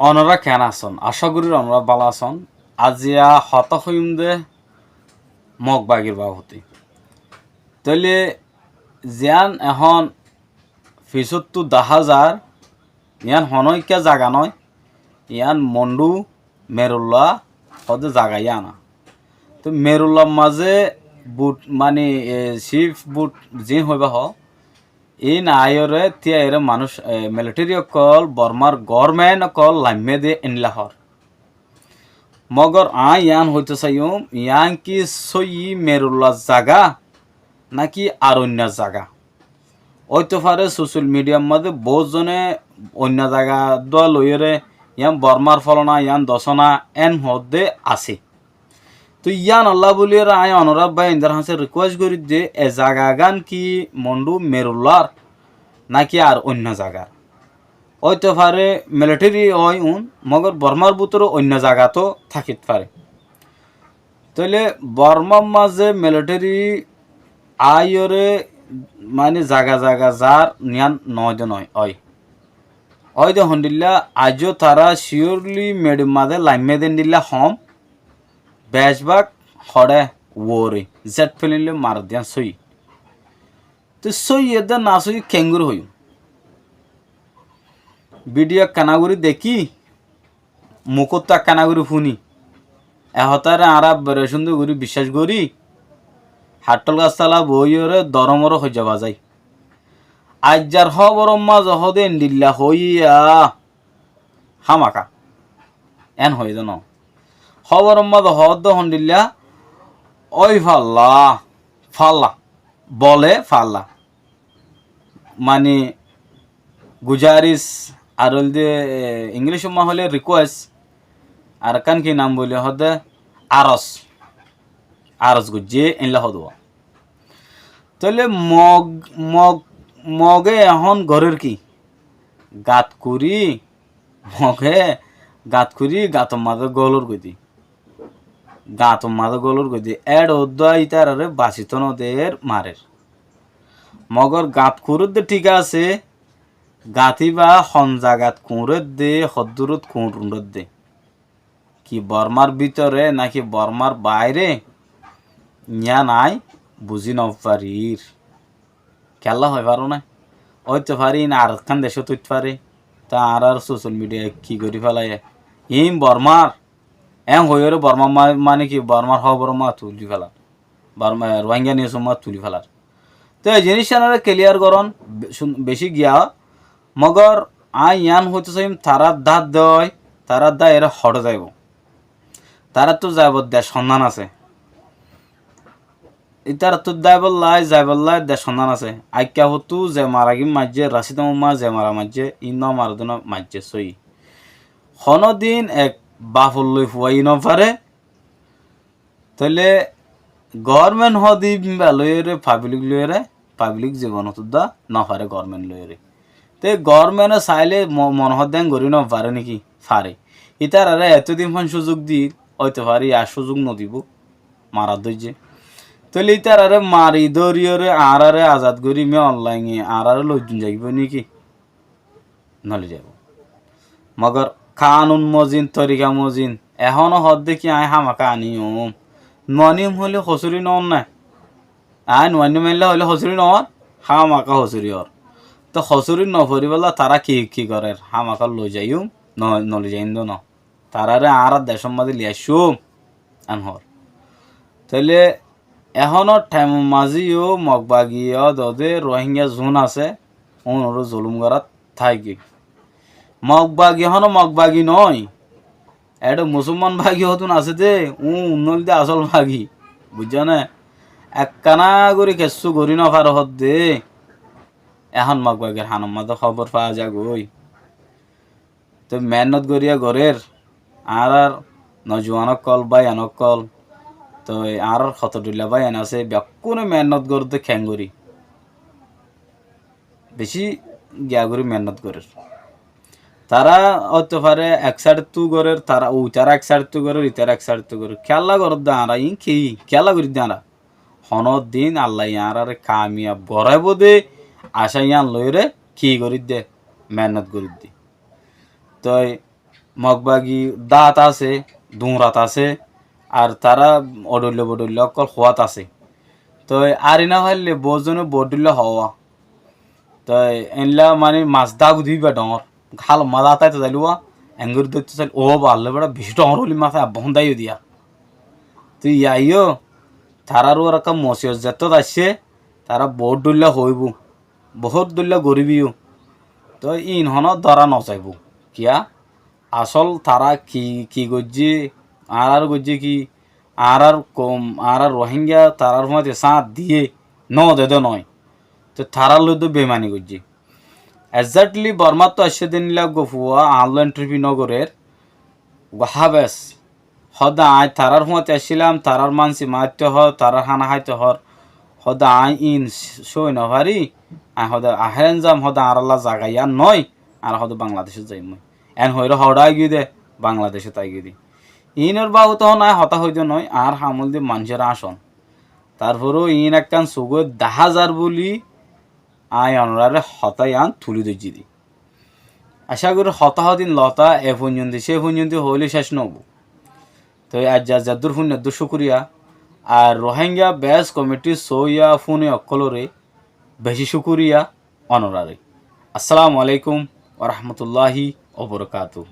অনরা কেন আসন আশা করি অনরা বালা আসন আজিয়া হত হইম দে মগ বাগির বাবতি তাইলে জিয়ান এখন ফিসত্তু 10,000 ইয়ান হনইকা জাগা নয় ইয়ান মন্ডু মেরুল্লা হদে জাগাই আনা তো মেরুল্লার মাঝে বুট মানে শিফ বুট যে হইবা হ এই নায়রে তিয়ারে মানুষ মিলিটারি কল বর্মার গভর্নমেন্ট কল লাম্মে দে ইনলাহর মগর ইয়ান হইতে চাইম ইয়ান কি সই মেরুল্লা জাগা নাকি আর অন্য জাগা হইতে পারে সোশ্যাল মিডিয়ার মধ্যে বহুত জনে অন্য জায়গা দোয়া লইরে ইয়ান বর্মার ফলনা ইয়ান দশনা এন হদে আছে তো ইয়ান আল্লাহ বলিয়ে আয় অনুরাগ ভাই ইন্দার হাসে রিকোয়েস্ট করি যে এ জাগা গান কি মন্ডু মেরুল্লার নাকি আর অন্য জায়গার হইতে পারে মিলিটারি হয় মগর বর্মার ভিতরে অন্য জায়গা তো থাকিতে পারে তাহলে বর্মার মাঝে মিলিটারি আইরে মানে জাগা জাগা যার নিয়ান নয় নয় ওই দে হন্ডিল্লা আজও তারা শিওরলি মেডি মাঝে লাইমে দেন দিল্লা হম বেশবাগ হরে ওরে জেট ফেলিলে মার দিয়ান সই তো সই এদের না সই কেঙ্গুর হই ভিডিও কানাগুড়ি দেখি মুকুত্তা কানাগুড়ি শুনি এহতারে আরা বেড়ে সুন্দর করি বিশ্বাস করি হাটল গাছতলা বইরে দরমর হয়ে যাওয়া যায় আজ্জার হবরম্মা জহদে দিল্লা হইয়া হামাকা এন হয়ে জানো হবরম্মা হদ হন্দিল্লা ওই ফাল্লা বলে ফাল্লা মানে গুজারিস আর ইংলিশ মা হলে রিকোয়েস্ট আর কান কি নাম বলে হদে আরস গুজে এনলা হদ তাহলে মগে এখন ঘরের কি গাত করি মগে গাত করি গাতর মাঝে গলর গদি গাতর মাঝে গলর গদি এড ইতার বাসিত নদের মারের মগর গাত কুরুত দে ঠিক আছে গাথি বা জাগাত কুঁড়ের দে হদ্দুরত কুঁড়ুর দে কি বর্মার ভিতরে নাকি বর্মার বাইরে ইয়া নাই বুঝি নপারির খেলা হয় পারো না হইতে পারি না আর খান দেশে তুইতে পারে তা আর সোশ্যাল মিডিয়ায় কি করি ফেলাই বর্মার হইরে বর্মা মানে কি বর্মার বর্মা তুলি ফেলার বর্মা রোহিঙ্গা নিয়ে সময় তুলি ফেলার তো এই জিনিসটা ক্লিয়ার করন বেশি গিয়া মগর ইয়ান হইতে চাইম তারার দাঁত দেয় তারার দা এরা হটে যাইব তারা তো যাইব দেশ সন্ধান আছে ইতার তো যাইবল্লাই দেশ সন্ধান আছে আইকা হতু যে মারাগি মাঝে রাশিদ মা যে মারা মাঝে ইন মারদন মাঝে সই দিন এক বাফল্লই ফুয়াই নপারে তাহলে গভর্নমেন্ট হদি লইরে পাবলিক জীবন হতুদা নপারে গভর্নমেন্ট লইরে তে গভর্নমেন্টে চাইলে মন হদ্যাং গড়ি নপারে নাকি ফারে ইতার আরে এতদিন সুযোগ দি হইতে পারি আর সুযোগ নদিব মারার ধৈর্য তাহলে ইতার আরে মারি দরিয়রে আর আজাদ করি মে অনলাইনে আর লইজুন যাইব নাকি নলে যাব মগর কানুন মজিন তরিকা মজিন এখনো হদ দেখি হামাকা আনিম ননিম হলে হসুরি নন না ননি মারলে হলে হসুরি নর হামাকা হসুরি হর তো হসুরি নফরি বলা তারা কি করে হামাকা লই যাইম নলে যাইন ন তারারে আর দেশের মাঝে লিয়াসুম আনহর তাহলে এখনো টাইম মাঝিও মগবাগিও দদে রোহিঙ্গা জোন আছে ওর জুলুম করাত থাকি মগবাগি এখনো মগবাগি নয় এটা মুসলমান ভাগি হতুন আছে যে উন্নলিতে আসল ভাগি বুঝছ না একখানা করে কেসু করি নফার হত দে এখন মগবাগির হানম মাঝে খবর পাওয়া যা গই তো মেহনত করিয়া ঘরের আর নজওয়ানক কল বাই আনক কল তো আর খতরুল্লা ভাই এনে আছে ব্যাকুনে মেহনত করতে খ্যাঙ্গুরি বেশি গিয়া করি মেহনত করে তারা হতে পারে এক সাইড তু করে তারা তারা এক সাইড তু করে ইতার এক সাইড তু করে খেলা করত দাঁড়া কি খেলা করি দাঁড়া হনত দিন আল্লাহ ইয়ার আরে কামিয়াব গড়াইব দে আশা ইয়ান লইরে কি করি দে মেহনত করি দে তো মগবাগি দাঁত আছে, দুঁরাত আছে, আর তারা অডল্য বডল্য অকল খোয়াত আছে। তো আর না হলে বজনে বডল্য হওয়া তো এনলা মানে মাছ দাগ দিবা ডর খাল মাদা তাই তো যাইলুয়া এঙ্গুর দিতে চাই ও বাল্লে বড় বেশি ডর হলি মাথা বন্দাইও দিয়া তুই আইও তারার ওর একটা মসিয়ত যেত আসছে তারা বহুত দুল্লা হইব বহুত দুল্লা গরিবিও তো ইন হন ধরা নচাইব কিয়া আসল তারা কি কি গজ্জি আর গজ্জি কি আর কম আর রোহিঙ্গা তারার মধ্যে সাঁত দিয়ে ন দে নয় তো তারার লইতো বেমানি গজ্জি এক্স্যাক্টলি বর্মার তো আসছে দিন গফুয়া আনলো এন্ট্রিপি নগরের হাবেস হদা আয় তারার মতে আসছিলাম তারার মানসি মারতে হ তারার হানা হাইতে হর হদা আই ইন সই নভারি আই হদা আহেন যাম হদা আর আল্লাহ জাগাইয়া নয় আর হদা বাংলাদেশে যাই মই এন হইর হওড়া গিয়ে দে বাংলাদেশে তাই গিয়ে দি ইনের বাবু তো নাই হতা হইতে নয় আর হামুল দিয়ে মানুষের আসন তারপরেও ইন একখান সুগো দেখা যার বলি আই অনরারে হতাই আন তুলি দিচ্ছি দি আশা করি হতাহদিন লতা এ পর্যন্ত সে পর্যন্ত হইলে শেষ নব তো আজ যা যাদুর ফোন নেদুর শুক্রিয়া আর রোহিঙ্গা ব্যাস কমিটির সইয়া ফোনে অকলরে বেশি শুক্রিয়া অনরারে আসসালামু আলাইকুম ওরহমতুল্লাহি ওবরকাতুহ